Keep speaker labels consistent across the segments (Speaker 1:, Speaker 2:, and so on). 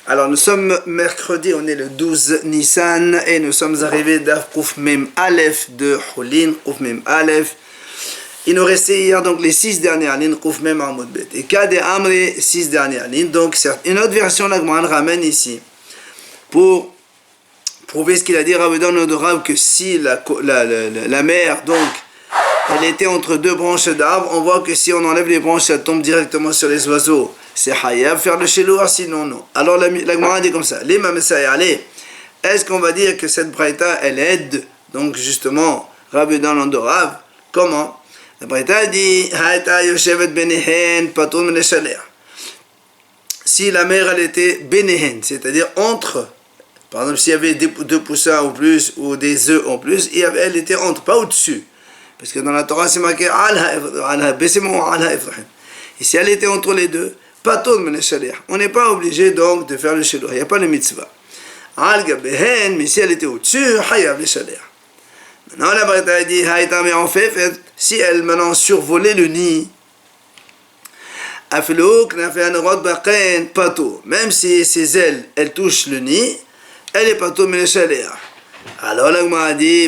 Speaker 1: Alors nous sommes mercredi, on est le 12 Nissan et nous sommes arrivés d'Af Kouf Mem Aleph de Houlin, Kouf Mem Aleph. Il nous restait hier donc les 6 dernières lignes, Kouf Mem Amoud Bet. Et Kad et Amri, 6 dernières lignes. Donc une autre version, la Gemara ramène ici pour prouver ce qu'il a dit Ravedan Odorav, que si la mer, donc, elle était entre deux branches d'arbres, on voit que si on enlève les branches, ça tombe directement sur les oiseaux. C'est Hayab, faire le Shelour, sinon non. Alors la Gemara dit comme ça, les Mamessaï, allez, est-ce qu'on va dire que cette Braïta, elle aide, donc justement, Ravedan Odorav, comment? La Braïta dit, Haïta Yoshevet Benehen, Patoun Meneshaler. Si la mer, elle était Benehen, c'est-à-dire entre, par exemple, s'il y avait deux poussins ou plus, ou des œufs en plus, elle était entre, pas au-dessus. Parce que dans la Torah, c'est marqué ici, elle était entre les deux. On n'est pas obligé donc de faire le Shelour. Il n'y a pas le mitzvah. Mais si elle était au-dessus, maintenant, la Braïta dit mais en fait, si elle maintenant survolait le nid, même si ses ailes, elles touchent le nid, elle est pato meneshaler. Alors la Gemara dit,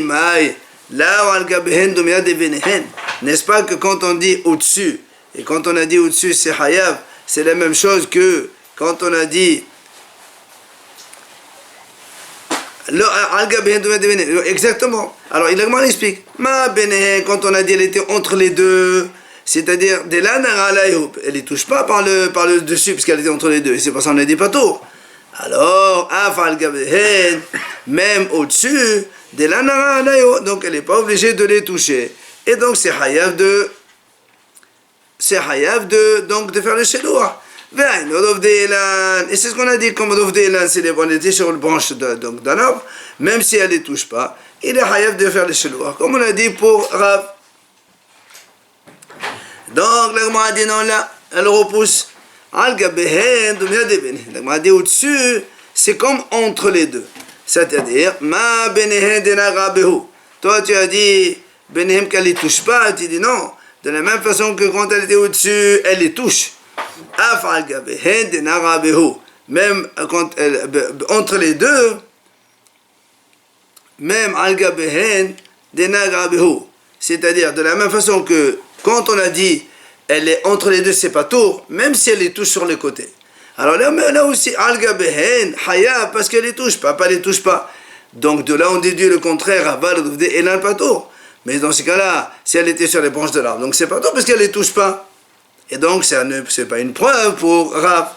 Speaker 1: n'est-ce pas que quand on dit au-dessus, et quand on a dit au-dessus c'est Hayav, c'est la même chose que quand on a dit exactement. Alors il explique, quand on a dit elle était entre les deux, c'est-à-dire elle ne touche pas par le dessus puisqu'elle était entre les deux, et c'est pour ça qu'on a dit pato. Alors, même au-dessus, donc elle n'est pas obligée de les toucher. Et donc c'est hayav de faire le shelour. Et c'est ce qu'on a dit, comme Dovdelan, c'est les bonnetés sur le branche d'un arbre, même si elle ne les touche pas, il est hayav de faire le shelour, comme on a dit pour Rav. Donc la Gemara dit non, là, elle repousse. La Gemara dit au-dessus, c'est comme entre les deux. C'est-à-dire, ma benehen denara behu. Toi, tu as dit, benehem qu'elle ne les touche pas, tu dis non. De la même façon que quand elle était au-dessus, elle les touche. Afal gabehen denara behu. Même quand entre les deux, même al gabehen denara behu. C'est-à-dire, de la même façon que quand on a dit, elle est entre les deux, c'est pas tour, même si elle les touche sur les côtés. Alors là aussi, Alga Behen, Haya, parce qu'elle les touche pas les touche pas. Donc de là, on déduit le contraire, Aval, et là, pas tour. Mais dans ce cas-là, si elle était sur les branches de l'arbre, donc c'est pas tour parce qu'elle les touche pas. Et donc, c'est pas une preuve pour Rav.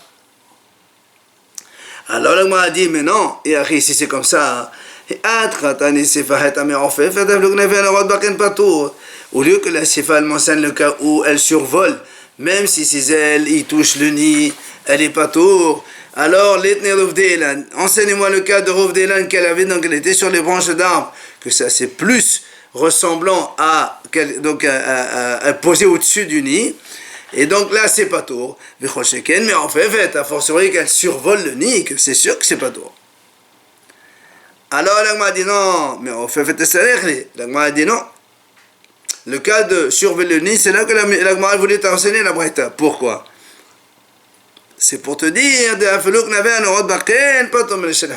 Speaker 1: Alors là, moi, a dit, mais non, et si c'est comme ça, au lieu que la Sifa elle mentionne le cas où elle survole, même si ses ailes y touchent le nid, elle est pas tour. Alors, enseignez-moi le cas de Rovdelan qu'elle avait, donc elle était sur les branches d'arbres, que ça c'est plus ressemblant à poser au-dessus du nid. Et donc là, c'est pas tour. Mais en fait, à fortiori qu'elle survole le nid, que c'est sûr que c'est pas tour. Alors, la Gemara dit non, mais on fait la Gemara dit non. Le cas de surveiller le nid, c'est là que la Gemara voulait t'enseigner la Braïta. Pourquoi? C'est pour te dire,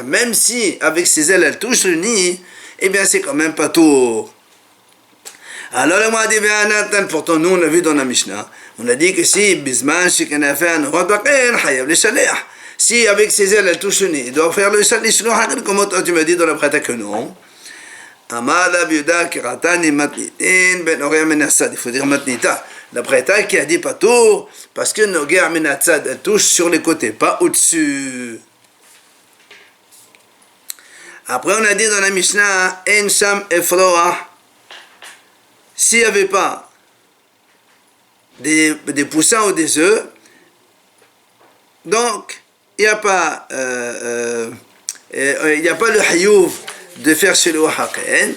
Speaker 1: même si avec ses ailes elle touche le nid, eh bien c'est quand même pas tout. Alors la Gemara dit, pourtant nous on l'a vu dans la Mishnah, on a dit que si si avec ses ailes elle touche le nid, il doit faire le shalish. Comment toi tu me dis dans la Braïta que non? Il faut dire matnita. La Braïta qui a dit pas tour, parce que Noger Minatzad, elle touche sur les côtés, pas au-dessus. Après, on a dit dans la Mishnah, En Sham Efroa, s'il n'y avait pas des poussins ou des œufs, donc il n'y a pas le hayouv de faire chez le Haken.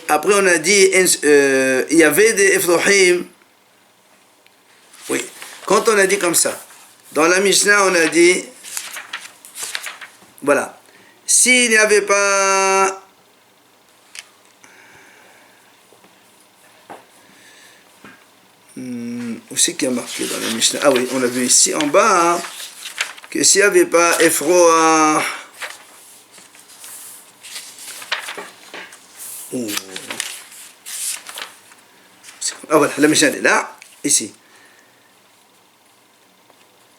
Speaker 1: Après, on a dit, il y avait des Efrohim. Oui, quand on a dit comme ça, dans la Mishnah, on a dit, voilà, s'il n'y avait pas c'est qui a marqué dans la Mishnah? Ah oui, on a vu ici en bas, hein, que s'il n'y avait pas Efroa... Ah voilà, la Mishnah est là, ici.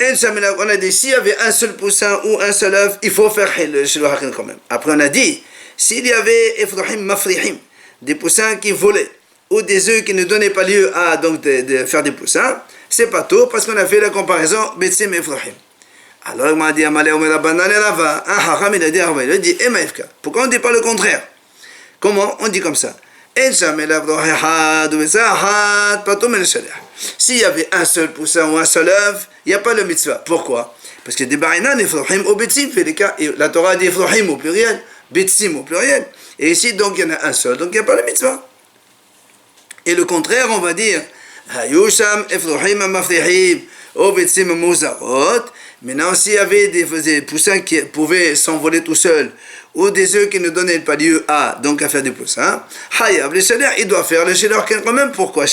Speaker 1: On a dit, s'il y avait un seul poussin ou un seul œuf, il faut faire le Shiloh Hakin quand même. Après, on a dit, s'il y avait Efrohim Mafrihim, des poussins qui volaient, ou des œufs qui ne donnaient pas lieu à donc, de faire des poussins, c'est pas tôt parce qu'on a fait la comparaison Betsim et Efrohim. Alors, il m'a dit, Amalé Omer Abanan et Rava, un Hacham, il a dit, Emaifka. Pourquoi on ne dit pas le contraire? Comment? On dit comme ça. S'il y avait un seul poussin ou un seul œuf, il n'y a pas le mitzvah. Pourquoi? Parce que des barinan, Efrohim au Betsim, la Torah dit Efrohim au pluriel, Betsim au pluriel. Et ici, donc, il y en a un seul, donc il n'y a pas le mitzvah. Et le contraire, on va dire, Hayusham Efrohim Mafrihim au Betsim Mouzarot. Maintenant, s'il y avait des poussins qui pouvaient s'envoler tout seuls, ou des œufs qui ne donnaient pas lieu à, donc à faire des poussins, Hayab, le Shaler, il doit faire le Shaler quand même. Pourquoi?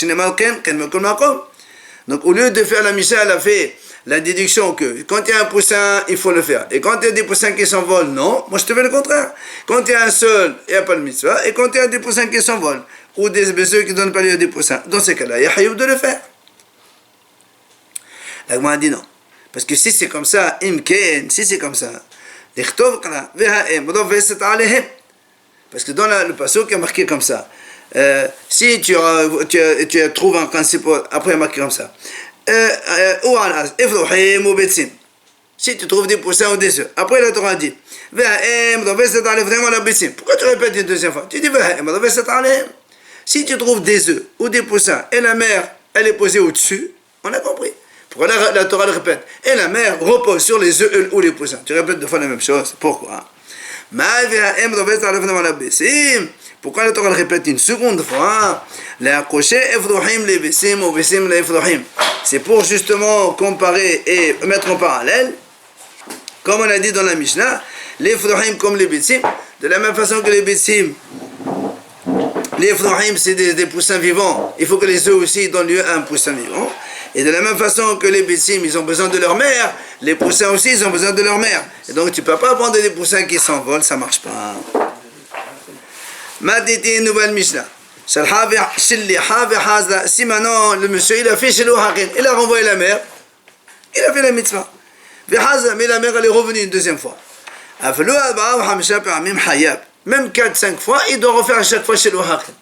Speaker 1: Donc, au lieu de faire la Mishnah, elle a fait la déduction que quand il y a un poussin, il faut le faire. Et quand il y a des poussins qui s'envolent, non. Moi, je te fais le contraire. Quand il y a un seul, il n'y a pas le mitzvah. Et quand il y a des poussins qui s'envolent, ou des œufs qui ne donnent pas lieu à des poussins, dans ces cas-là, il y a Hayab de le faire. La Gemara dit non. Parce que si c'est comme ça, si c'est comme ça, parce que dans le passage qui est marqué comme ça, si tu trouves un principe, après il est marqué comme ça, si tu trouves des poussins ou des œufs, après la Torah dit, pourquoi tu répètes une deuxième fois? Tu dis, si tu trouves des œufs ou des poussins et la mère, elle est posée au-dessus, on a compris. Pourquoi la Torah le répète? Et la mère repose sur les œufs ou les poussins. Tu répètes deux fois la même chose. Pourquoi? Pourquoi la Torah le répète une seconde fois? C'est pour justement comparer et mettre en parallèle, comme on a dit dans la Mishnah, les Efrohim comme les Betsim, de la même façon que les Betsim. Les Efrohim, c'est des poussins vivants. Il faut que les œufs aussi donnent lieu à un poussin vivant. Et de la même façon que les Betsim, ils ont besoin de leur mère, les poussins aussi, ils ont besoin de leur mère. Et donc, tu ne peux pas prendre des poussins qui s'envolent, ça ne marche pas. Maditi, une nouvelle Mishnah. Si maintenant, le monsieur, il a fait Shiloh Hakin, il a renvoyé la mère, il a fait la mitzvah. Mais la mère, elle est revenue une deuxième fois. Même 4-5 fois, il doit refaire à chaque fois Shiloh Hakin.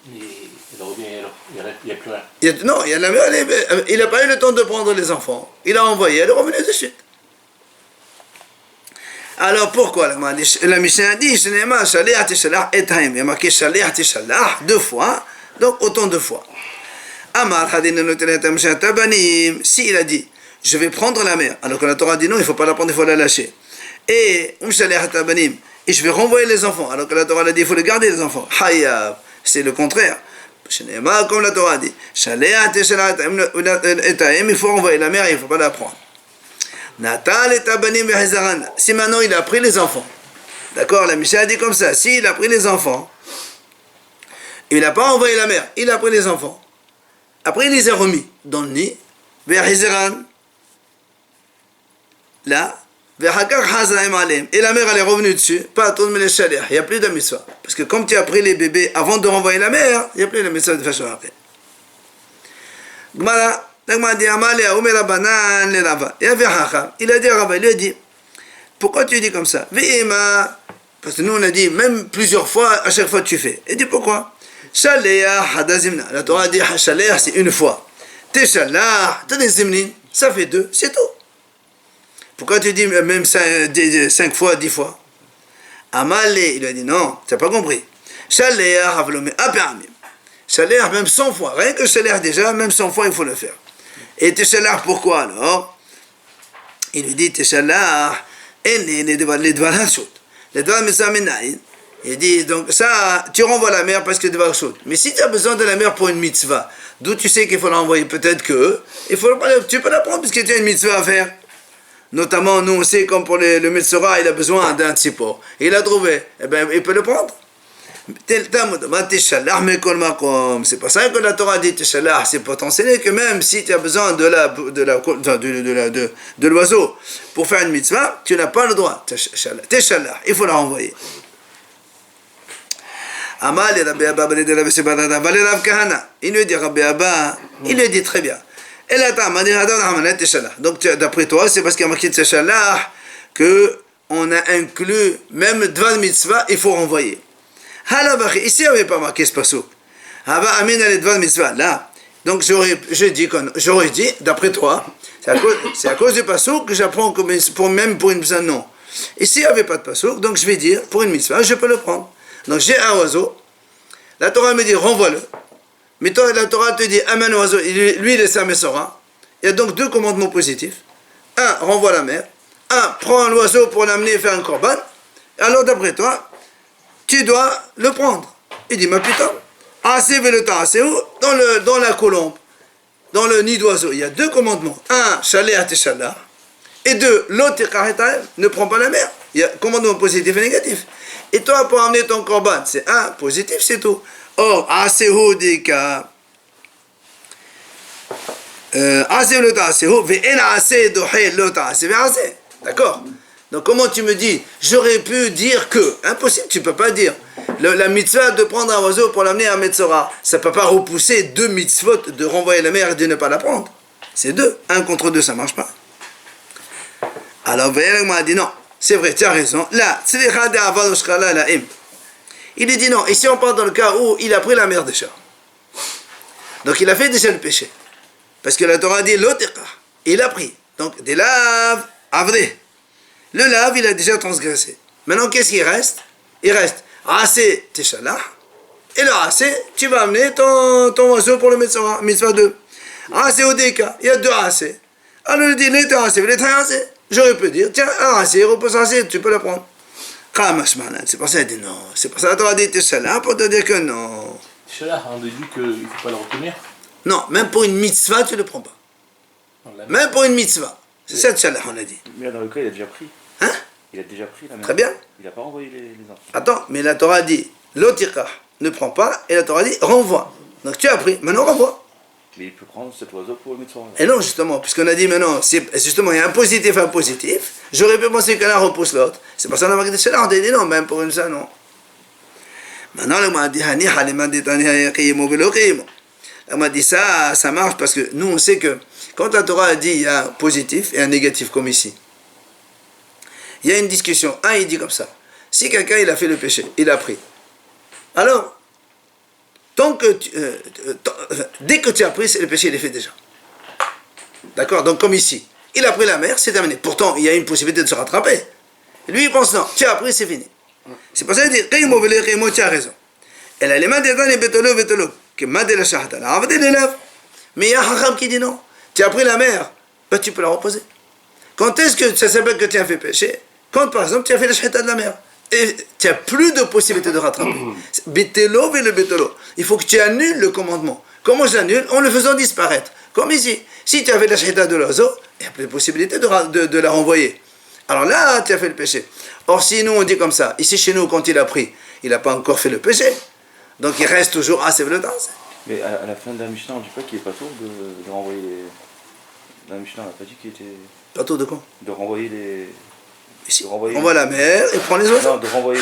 Speaker 1: Non, il n'a pas eu le temps de prendre les enfants. Il a envoyé, elle est revenue de suite. Alors pourquoi la Mishnah dit il y a marqué Shaliach Tishalach deux fois, donc autant de fois. S'il a dit je vais prendre la mère, alors que la Torah dit non, il ne faut pas la prendre, il faut la lâcher. Et je vais renvoyer les enfants, alors que la Torah a dit il faut les garder les enfants. Hayab, c'est le contraire. Comme la Torah dit, il faut envoyer la mère, il ne faut pas la prendre. Si maintenant il a pris les enfants, d'accord, la Mishnah a dit comme ça, s'il a pris les enfants, il n'a pas envoyé la mère, il a pris les enfants. Après il les a remis dans le nid, vers Hizeran, là, et la mère elle est revenue dessus, pas tout le Shaliach, il n'y a plus de mitzvah. Parce que comme tu as pris les bébés avant de renvoyer la mère, il n'y a plus de mitzvah de faire ça. Il a dit à Rava, il lui a dit, pourquoi tu dis comme ça? Parce que nous on a dit, même plusieurs fois, à chaque fois tu fais. Il dit pourquoi? La Torah dit, Shaliach c'est une fois. Teshalach, ça fait deux, c'est tout. Pourquoi tu dis même 5 fois, 10 fois? Amalé, il a dit non, tu n'as pas compris. Shaleach, Shaleach, même 100 fois. Rien que Shaleach déjà, même 100 fois, il faut le faire. Et Teshalach, pourquoi alors? Il lui dit Teshalach, les dvarim shoot. Les dvarim mesaminaïn. Il dit donc ça, tu renvoies la mère parce que dvarim shoot. Mais si tu as besoin de la mère pour une mitzvah, d'où tu sais qu'il faut l'envoyer? Peut-être que tu peux la prendre parce que tu as une mitzvah à faire. Notamment, nous, on sait, comme pour le Metzora, il a besoin d'un tzipor. Il a trouvé, eh bien, il peut le prendre. C'est pas ça que la Torah dit Teshalach, c'est pour t'enseigner que même si tu as besoin de l'oiseau pour faire une mitzvah, tu n'as pas le droit. Teshalach, il faut la renvoyer. Amal et Rabbi Abba, il lui dit Rabbi Abba, il lui dit très bien. Donc d'après toi, c'est parce qu'il y a marqué Teshalach que on a inclus même devant le mitzvah, il faut renvoyer. Ici, on n'avait pas marqué ce passouk. Là, donc j'aurais dit, d'après toi, c'est à cause du passouk que j'apprends même pour une mitzvah, non. Ici, il n'y avait pas de passouk, donc je vais dire, pour une mitzvah, je peux le prendre. Donc j'ai un oiseau, la Torah me dit, renvoie-le. Mais toi, la Torah te dit, amène l'oiseau, lui, il est sa Messora. Il y a donc deux commandements positifs. Un, renvoie la mer. Un, prends l'oiseau pour l'amener et faire un korban. Alors, d'après toi, tu dois le prendre. Il dit, mais putain, dans la colombe, dans le nid d'oiseau, il y a deux commandements. Un, chalet à teshallah. Et deux, l'autre, ne prends pas la mer. Il y a commandement positif et négatif. Et toi, pour amener ton korban, c'est un positif, c'est tout. Or, asehu dika. Asehu lo ta'asehu, ve'en ase dohe lo ta'ase ve'ase. D'accord? Donc comment tu me dis, j'aurais pu dire que, impossible, tu ne peux pas dire. La mitzvah de prendre un oiseau pour l'amener à Metzora, ça ne peut pas repousser deux mitzvot de renvoyer la mer et de ne pas la prendre. C'est deux. Un contre deux, ça ne marche pas. Alors, Vélag m'a dit non, c'est vrai, tu as raison. Là, il lui dit non, ici on parle dans le cas où il a pris la mer déjà. Donc il a fait déjà le péché. Parce que la Torah dit l'oteqa, il a pris. Donc des laves, avdé. Le lave, il a déjà transgressé. Maintenant, qu'est-ce qu'il reste? Il reste assez teshalach. Et le assez, tu vas amener ton oiseau pour le mitzvah 2. Assez odeka, il y a deux assez. Alors il dit, les assez, les assez. J'aurais pu dire, tiens, un assez, repose assez, tu peux le prendre. C'est pour ça qu'il dit non. C'est pour ça que la Torah dit teshalach pour te dire que non.
Speaker 2: Teshalach, on dit qu'il ne faut pas le retenir.
Speaker 1: Non, même pour une mitzvah, tu ne le prends pas. Même pour une mitzvah. C'est ça teshalach, on a dit.
Speaker 3: Mais dans le cas, il a déjà pris.
Speaker 1: Hein?
Speaker 3: Il a déjà pris la mer.
Speaker 1: Très bien.
Speaker 3: Il n'a pas envoyé les enfants.
Speaker 1: Attends, mais la Torah dit l'otiqa, ne prends pas, et la Torah dit renvoie. Donc tu as pris, maintenant renvoie.
Speaker 3: Mais il peut prendre cet oiseau pour le mettre sur.
Speaker 1: Et non, justement, puisqu'on a dit maintenant, justement, il y a un positif et un positif, j'aurais pu penser que l'un repousse l'autre. C'est pour ça qu'on a marqué cela, on a dit non, même pour une seule, non. Maintenant, on m'a dit, on m'a dit ça marche parce que nous, on sait que quand la Torah a dit il y a un positif et un négatif, comme ici, il y a une discussion. Un, il dit comme ça. Si quelqu'un, il a fait le péché, il a pris. Alors, dès que tu as pris, le péché, il est fait déjà. D'accord? Donc, comme ici, il a pris la mer, c'est terminé. Pourtant, il y a une possibilité de se rattraper. Lui, il pense non, tu as pris, c'est fini. C'est pour ça qu'il dit, tu as raison. Elle a les mains des dents, les bétolo, que main de la shahata. Mais il y a un Chacham qui dit non. Tu as pris la mer, ben, tu peux la reposer. Quand est-ce que ça s'appelle que tu as fait péché? Quand, par exemple, tu as fait la shahita de la mer. Et tu n'as plus de possibilité de rattraper. Bételo et le bétolo. Il faut que tu annules le commandement. Comment j'annule? En le faisant disparaître. Comme ici. Si tu as fait la shahita de l'oiseau, il n'y a plus de possibilité de la renvoyer. Alors là, tu as fait le péché. Or, si nous, on dit comme ça, ici chez nous, quand il a pris, il n'a pas encore fait le péché. Donc il reste toujours assez le temps.
Speaker 3: Mais à la fin de la Mishnah, on ne dit pas qu'il n'est pas tour de renvoyer les. La Mishnah n'a pas dit qu'il était.
Speaker 1: Pas tout de quoi?
Speaker 3: De renvoyer les.
Speaker 1: Ici, on renvoie la mer et prend les oiseaux.
Speaker 3: Non, de renvoyer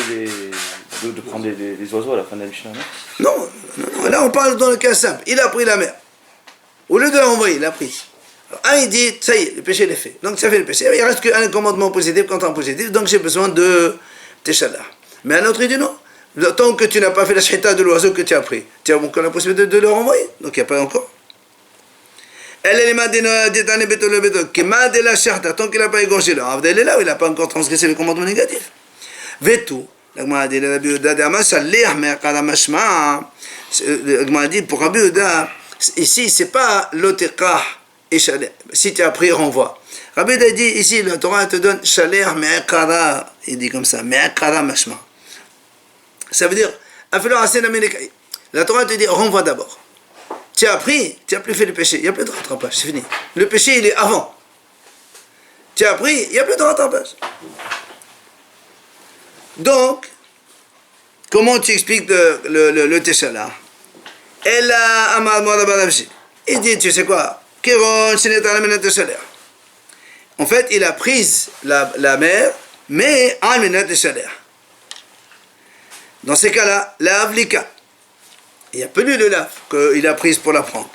Speaker 3: de prendre les oiseaux à la fin de la Mishnah,
Speaker 1: non? Non, là on parle dans le cas simple. Il a pris la mer. Au lieu de la renvoyer, il a pris. Alors, un, il dit, ça y est, le péché il est fait. Donc ça fait le péché. Il reste qu'un commandement positif, contre un positif. Donc j'ai besoin de teshallah. Mais un autre, il dit non. Tant que tu n'as pas fait la shahita de l'oiseau que tu as pris, tu as encore la possibilité de le renvoyer. Donc il n'y a pas encore. Elle est la shahita, tant qu'il n'a pas égorgé là. Il est là, il n'a pas encore transgressé le commandement négatif. Vetou. L'agma dit pour Rabbi Yehuda, ici c'est pas l'oteqa et chaler. Si tu as pris, renvoie. Rabbi Yehuda dit ici, la Torah te donne chaler me'akara. Il dit comme ça, me'akara mashma. Ça veut dire, la Torah te dit, renvoie d'abord. Tu as pris, tu n'as plus fait le péché, il n'y a plus de rattrapage, c'est fini. Le péché, il est avant. Tu as pris, il n'y a plus de rattrapage. Donc, comment tu expliques le Teshala? Elle a Amar Morabanashi. Il dit, tu sais quoi? Kéron, Shenetal Teshala. En fait, il a pris la mer, mais en Menat Teshala. Dans ces cas-là, la Avlika. Il n'y a plus de lave qu'il a prise pour la prendre.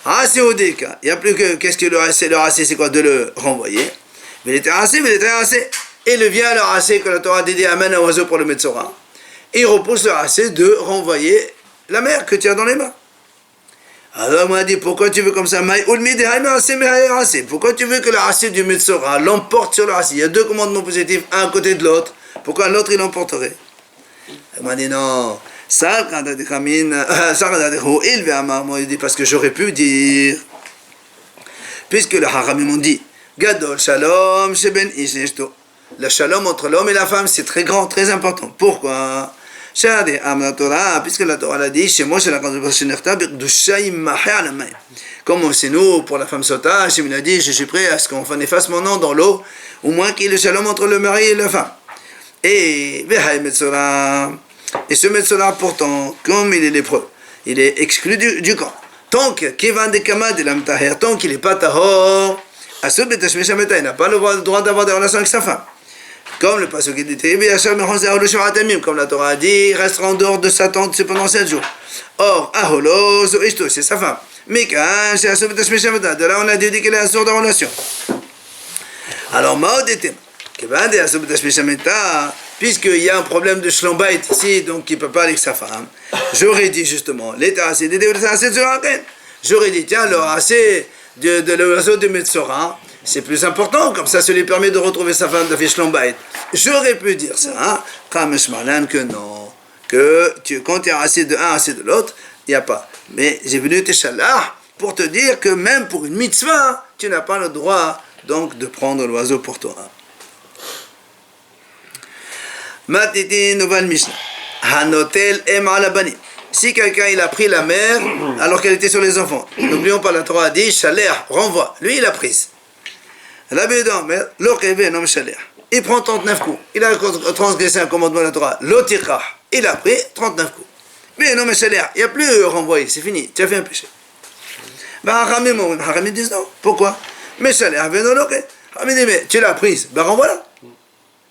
Speaker 1: Ah, c'est au déca. Il n'y a plus que, qu'est-ce que le racé, c'est quoi? De le renvoyer. Mais il était assez. Et il vient le racé que la Torah dédié amène un oiseau pour le Metzora. Et il repousse le racé de renvoyer la mer que tu as dans les mains. Alors, il m'a dit, pourquoi tu veux comme ça? Pourquoi tu veux que le racé du Metzora l'emporte sur le racé? Il y a deux commandements positifs, un à côté de l'autre. Pourquoi l'autre il l'emporterait? Il m'a dit, non. Il dit parce que j'aurais pu dire, puisque le haramim m'ont dit, Gadol Shalom Sheben Ish Neshto. Le shalom entre l'homme et la femme, c'est très grand, très important. Pourquoi? Puisque la Torah l'a dit, comme c'est nous, pour la femme sota, Hashem a dit, je suis prêt à ce qu'on efface mon nom dans l'eau, au moins qu'il y ait le shalom entre le mari et la femme. Et ce Metzora, pourtant, comme il est lépreux, il est exclu du camp. Tant qu'il n'est pas tahor, il n'a pas le droit d'avoir des relations avec sa femme. Comme le passage qui dit, comme la Torah a dit, il restera en dehors de sa tente pendant 7 jours. Or, c'est sa femme. Mais de là, on a dit qu'il est assuré de relation. Alors, puisqu'il y a un problème de shlombait ici, donc il ne peut pas aller avec sa femme, j'aurais dit justement, j'aurais dit, tiens, le racé de l'oiseau de Metzora, c'est plus important, comme ça lui permet de retrouver sa femme de shlombait. J'aurais pu dire ça, que non, que quand tu es racé de un, racé de l'autre, il n'y a pas. Mais j'ai venu te shalah pour te dire que même pour une mitzvah, tu n'as pas le droit donc de prendre l'oiseau pour toi. Matiti nouvelle Mishnah. Hanotel em alabani. Si quelqu'un il a pris la mère alors qu'elle était sur les enfants, n'oublions pas la Torah a dit chaler, renvoie. Lui il a prise. Rabbi Omer, l'okeve nom chaler. Il prend 39 coups. Il a transgressé un commandement de la Torah. L'otikah. Il a pris 39 coups. Mais non mais chaler, il n'y a plus renvoyé, c'est fini. Tu as fait un péché. Haramim disent non. Pourquoi? Mais chaler, Haramim dit mais tu l'as prise, renvoie-la.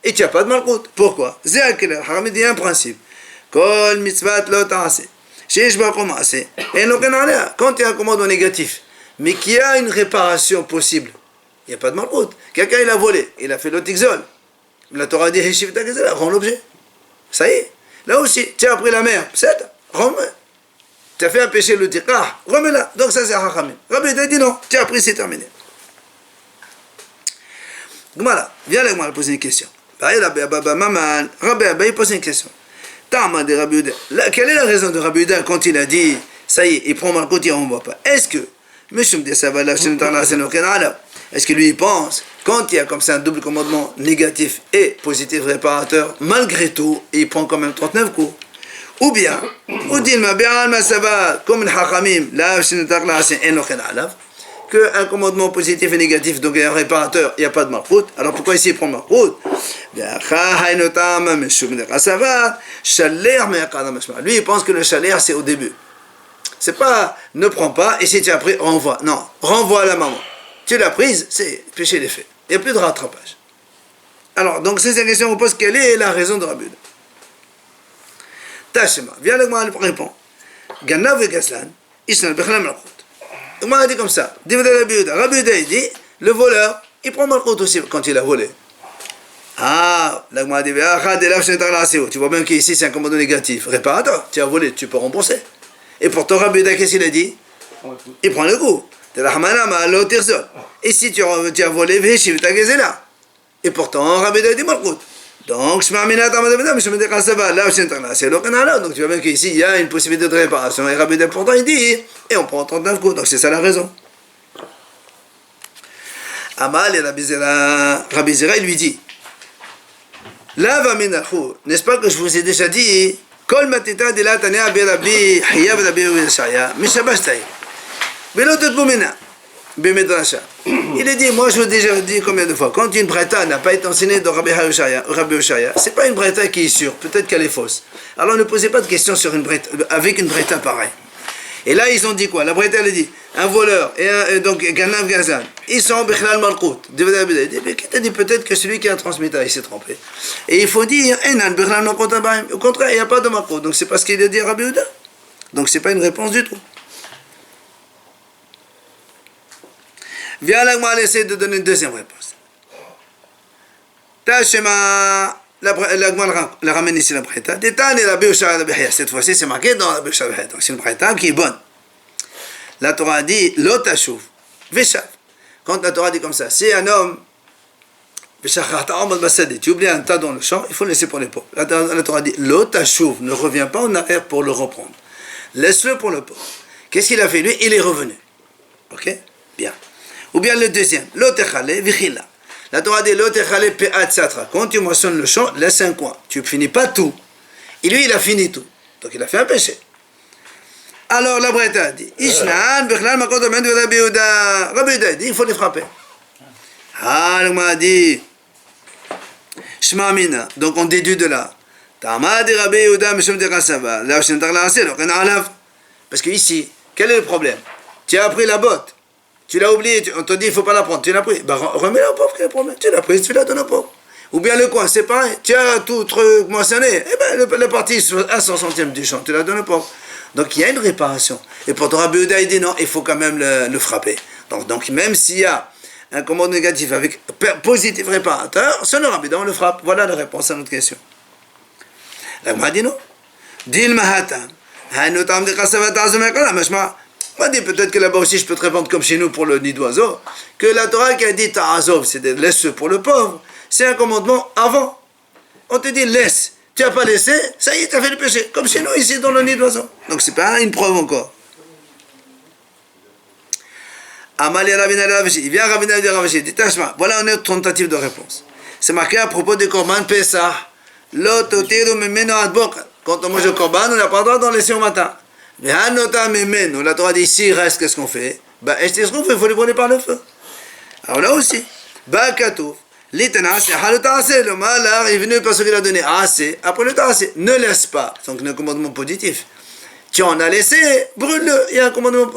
Speaker 1: Et tu n'as pas de malkout. Pourquoi? Il y a un principe. Quand il y a un commandement négatif, mais qu'il y a une réparation possible, il n'y a pas de malkout. Quelqu'un il a volé, il a fait l'otixol. La Torah dit rends l'objet. Ça y est. Là aussi, tu as pris la mer, remets. Tu as fait un péché, le tirah, remets-la. Donc ça c'est Hachamim. Rabbi dit non, tu as pris, c'est terminé. Voilà, viens avec moi poser une question. Rabbi Abba pose une question. Quelle est la raison de Rabbi Yehuda quand il a dit, ça y est, il prend Malkout, il ne renvoie pas? Est-ce que lui il pense, quand il y a comme ça un double commandement négatif et positif réparateur, malgré tout, il prend quand même 39 coups? Ou bien, comme le Hachamim, qu'un commandement positif et négatif, donc il y a un réparateur, il n'y a pas de Malkout. Alors pourquoi ici il prend Malkout? Lui il pense que le chaler c'est au début. C'est pas ne prends pas et si tu as pris, renvoie. Non, renvoie à la maman. Tu l'as prise, c'est péché des faits. Il n'y a plus de rattrapage. Alors, donc c'est cette question qu'on pose, quelle est la raison de Rabbi Yehuda? Tashema, viens avec moi, elle répond. Ganav et Gaslan, Isnan Bechlam Malkout. On m'a dit comme ça. Rabbi Yehuda, il dit, le voleur, il prend Malkout aussi quand il a volé. Ah, là, on m'a dit, tu vois bien qu'ici c'est un commandement négatif. Réparateur, tu as volé, tu peux rembourser. Et pourtant, Rabbi Yehuda, qu'est-ce qu'il a dit? Il prend le coup. Et si tu as volé, et pourtant, Rabbi Yehuda dit Malkout. Donc, donc tu vois bien qu'ici, il y a une possibilité de réparation. Et Rabbi Yehuda, pourtant, il dit, et on prend 39 coups. Donc, c'est ça la raison. Amal et Rabbi Zera, il lui dit, n'est-ce pas que je vous ai déjà dit, Kol matita de la tania be Rabbi Hiya be Rabbi Yeshaya, mishabash taï. Belot et boumena, be medrasha. Il est dit, moi je vous ai déjà dit combien de fois, quand une breta n'a pas été enseignée dans Rabbi Oshaya, c'est pas une breta qui est sûre, peut-être qu'elle est fausse. Alors ne posez pas de questions sur une breta, avec une breta pareille. Et là ils ont dit quoi? La breta elle a dit, un voleur et donc Ganav Gazan, ils sont en Bichlal Malkout. Il dit peut-être que celui qui a transmis il s'est trompé. Et il faut dire, au contraire, il n'y a pas de Malkout. Donc c'est pas ce qu'il a dit à Rabbi Yehuda. Donc c'est pas une réponse du tout. Viens là, moi, essayer de donner une deuxième réponse. Tachema, la ramène ici la breta. Détane la Béoucha la Béhia. Cette fois-ci, c'est marqué dans la Béoucha la Béhia. Donc c'est une breta qui est bonne. La Torah dit, l'otachouf, Veshav. Quand la Torah dit comme ça, si un homme, tu oublies un tas dans le champ, il faut le laisser pour les pauvres. La Torah dit, l'otachouf, ne revient pas en arrière pour le reprendre. Laisse-le pour le pauvre. Qu'est-ce qu'il a fait lui? Il est revenu. Ok? Bien. Ou bien le deuxième, l'otechale vichila. La Torah dit l'otechale pe'at satra. Quand tu moissonnes le champ, laisse un coin. Tu ne finis pas tout. Et lui, il a fini tout. Donc il a fait un péché. Alors la Breta dit, Ishnan, Bichlal, Makot, Omen, Rabbi Yehuda. Rabbi Yehuda dit, il faut les frapper. Ah, le m'a dit, Shema Mina. Donc on déduit de là. Tamad Rabbi Yehuda, Mishum de Rassava. Là, je n'entends pas la parce que ici, quel est le problème? Tu as appris la botte. Tu l'as oublié, on te dit il ne faut pas la prendre, tu l'as pris, bah remets-la au pauvre, quel est le problème? Tu l'as pris, tu la donnes au pauvre. Ou bien le coin, c'est pareil, tu as tout truc moissonné, eh bien la partie à 100 centièmes du champ, tu la donnes au pauvre. Donc il y a une réparation. Et pour Rabbi Yehuda, il dit non, il faut quand même le frapper. Donc même s'il y a un commande négatif avec positif réparateur, selon Rabbi Yehuda, on le frappe. Voilà la réponse à notre question. La Gemara dit non. Dit le Mahatan. On dit peut-être que là-bas aussi je peux te répondre comme chez nous pour le nid d'oiseau, que la Torah qui a dit ta'azov, c'est de laisse pour le pauvre, c'est un commandement avant. On te dit laisse, tu n'as pas laissé, ça y est, tu as fait le péché, comme chez nous ici dans le nid d'oiseau. Donc c'est pas une preuve encore. Amali Rabina Ravashi, il vient Rabina Ravashi, dit Tashma, voilà une autre tentative de réponse. C'est marqué à propos du Korban Pesach, l'ototiru memeno adboka. Quand on mange le Korban, on n'a pas le droit d'en laisser au matin. La Torah dit ici, il reste, qu'est-ce qu'on fait? Il faut les brûler par le feu. Alors là aussi, le malheur est venu parce qu'il a donné assez, après le assez. Ne laisse pas, donc un commandement positif. Tu en as laissé, brûle-le. Il y a un commandement,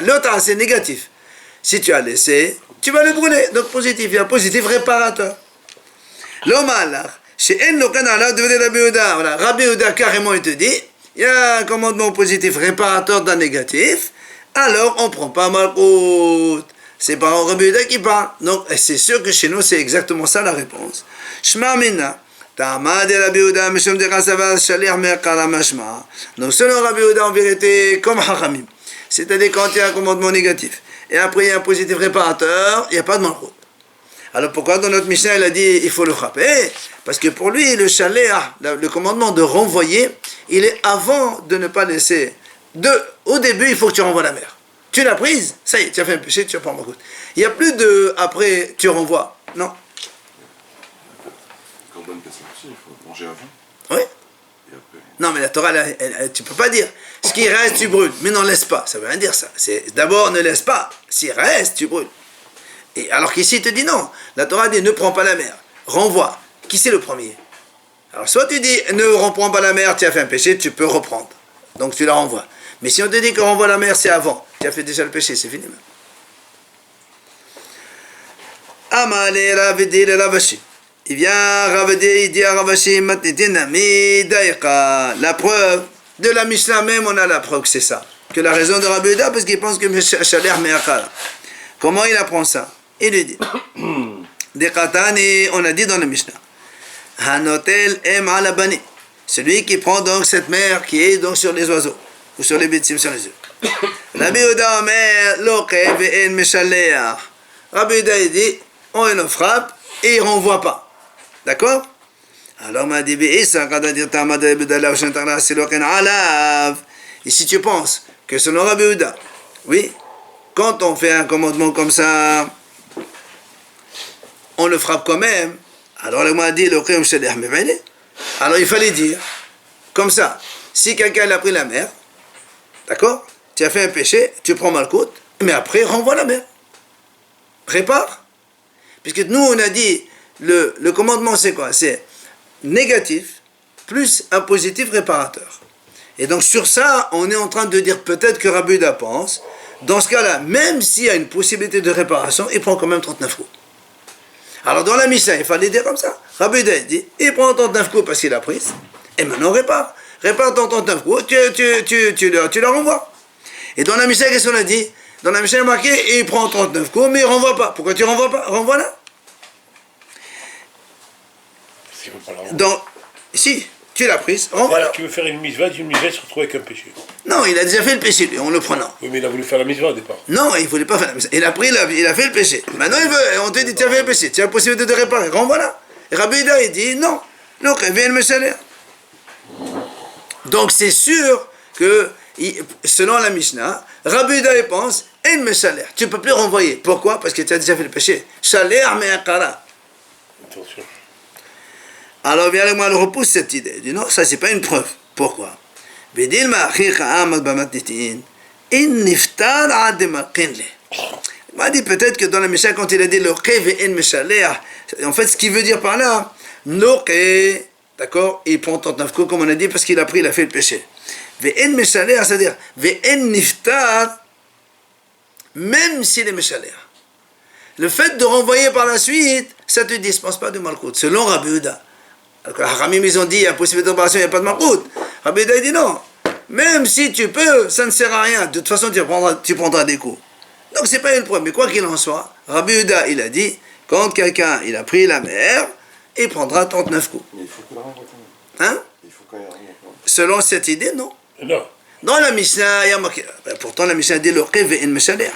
Speaker 1: l'autre assez négatif. Si tu as laissé, tu vas le brûler. Donc positif, il y a un positif réparateur. Le malheur, chez Rabbi Yehuda, voilà, Rabbi Yehuda carrément il te dit, il y a un commandement positif réparateur d'un négatif, alors on ne prend pas Malkout. C'est pas Rabbi Yehuda qui parle. Donc c'est sûr que chez nous c'est exactement ça la réponse. Shema Mina. Tamad Rabbi Yehuda Mishum de Rassava Shalir Me'akara Mashma. Donc selon Rabbi Yehuda en vérité comme Hachamim. C'est-à-dire quand il y a un commandement négatif et après il y a un positif réparateur, il n'y a pas de Malkout. Alors pourquoi dans notre Mishnah il a dit il faut le frapper? Parce que pour lui le chalet, le commandement de renvoyer, il est avant de ne pas laisser. Au début il faut que tu renvoies la mère. Tu l'as prise, ça y est, tu as fait un péché, tu vas prendre Malkout. Il n'y a plus de après tu renvoies. Non.
Speaker 4: Corban Pessah aussi, il faut manger avant.
Speaker 1: Oui.
Speaker 4: Et après.
Speaker 1: Non mais la Torah, tu ne peux pas dire ce qui reste tu brûles, mais n'en laisse pas. Ça veut rien dire ça. C'est d'abord ne laisse pas. S'il reste tu brûles. Et alors qu'ici, il te dit non. La Torah dit ne prends pas la mer, renvoie. Qui c'est le premier? Alors soit tu dis ne reprends pas la mer, tu as fait un péché, tu peux reprendre. Donc tu la renvoies. Mais si on te dit que renvoie la mer, c'est avant. Tu as fait déjà le péché, c'est fini. Amale Ravedi le Ravashi. Il vient Ravedi, il dit à Ravashi, la preuve de la Mishnah même, on a la preuve que c'est ça. Que la raison de Rabbi Yehuda, parce qu'il pense que Shaler Me'akara. Comment il apprend ça? Il lui dit, on a dit dans le Mishnah, Hanotel em alabani, celui qui prend donc cette mer qui est donc sur les oiseaux, ou sur les bêtises, sur les œufs. Rabbi Yehuda omer, loke ve'en meshalea. Rabbi Yehuda il dit, on le frappe et il ne renvoie pas. D'accord? Alors m'a dit, et si tu penses que selon Rabbi Yehuda, oui, quand on fait un commandement comme ça, on le frappe quand même. Alors il m'a dit, alors il fallait dire, comme ça, si quelqu'un a pris la mer, d'accord, tu as fait un péché, tu prends Malkout, mais après renvoie la mer. répare. Puisque nous, on a dit, le commandement, c'est quoi? C'est négatif plus un positif réparateur. Et donc, sur ça, on est en train de dire peut-être que Rabbi Yehuda pense, dans ce cas-là, même s'il y a une possibilité de réparation, il prend quand même 39 coups. Alors, dans la Mishnah, il fallait dire comme ça. Rabbi Yehuda dit, il prend 39 coups parce qu'il a pris, et maintenant, répare. Répare ton 39 coups, tu la renvoies. Et dans la Mishnah, qu'est-ce qu'on a dit? Dans la Mishnah, il y a marqué, il prend 39 coups, mais il ne renvoie pas. Pourquoi tu ne renvoies pas? Renvoie-la. Donc, si tu l'as prise, renvoie-la.
Speaker 5: Voilà, tu veux faire une mitzvah, il se retrouve avec un péché.
Speaker 1: Non, il a déjà fait le péché, lui, en le prenant.
Speaker 5: Oui, mais il a voulu faire la mitzvah au départ.
Speaker 1: Non, il ne voulait pas faire la mitzvah. Il a pris, il a fait le péché. Maintenant, il veut, on te dit, tu as fait le péché, tu as la possibilité de réparer, renvoie-la. Et Rabbi Yehuda, il dit, non, donc, viens me salaire. Donc, c'est sûr que, selon la Mishnah, Rabbi Yehuda, il pense, il me salaire. Tu ne peux plus renvoyer. Pourquoi? Parce que tu as déjà fait le péché. Salaire, mais un kara.
Speaker 5: Attention.
Speaker 1: Alors, viens moi, le repousse cette idée. Il dit, non, ça, c'est pas une preuve. Pourquoi? Il m'a dit peut-être que dans la Mishnah, quand il a dit le en fait, ce qu'il veut dire par là, d'accord, il prend 39 coups, comme on a dit, parce qu'il a pris, il a fait le péché. C'est-à-dire, même s'il est meshaler. Le fait de renvoyer par la suite, ça ne te dispense pas de malkout, selon Rabbi Yehuda. Alors, Haramim, ils ont dit, il y a possibilité d'opération, il n'y a pas de malkout. Rabbi Yehuda, il dit non. Même si tu peux, ça ne sert à rien. De toute façon, tu prendras des coups. Donc, ce n'est pas une preuve. Mais quoi qu'il en soit, Rabbi Yehuda, il a dit, quand quelqu'un, il a pris la mer, il prendra 39 coups.
Speaker 4: Mais il faut qu'il renvoie quand même.
Speaker 1: Hein?
Speaker 4: Il faut quand même renvoie.
Speaker 1: Selon cette idée, non.
Speaker 5: Non.
Speaker 1: Dans la Mishnah, il y a marqué, pourtant la Mishnah dit le qev et meshaler.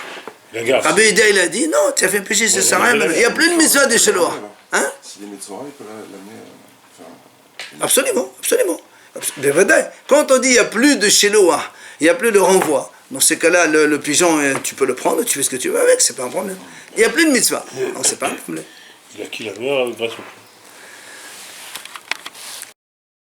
Speaker 5: La gaffe.
Speaker 1: Rabbi Yehuda, il a dit, non, tu as fait un péché, ça sert à rien. Il n'y a plus de mitzvah de Sheloah. Hein?
Speaker 4: S'il est médecin, il peut l'amener.
Speaker 1: Absolument, absolument. Quand on dit il n'y a plus de Sheloah, il n'y a plus de renvoi, dans ces cas-là, le pigeon, tu peux le prendre, tu fais ce que tu veux avec, c'est pas un problème. Il n'y a plus de mitzvah, donc c'est pas un problème.
Speaker 5: Il a qui la mer, il va se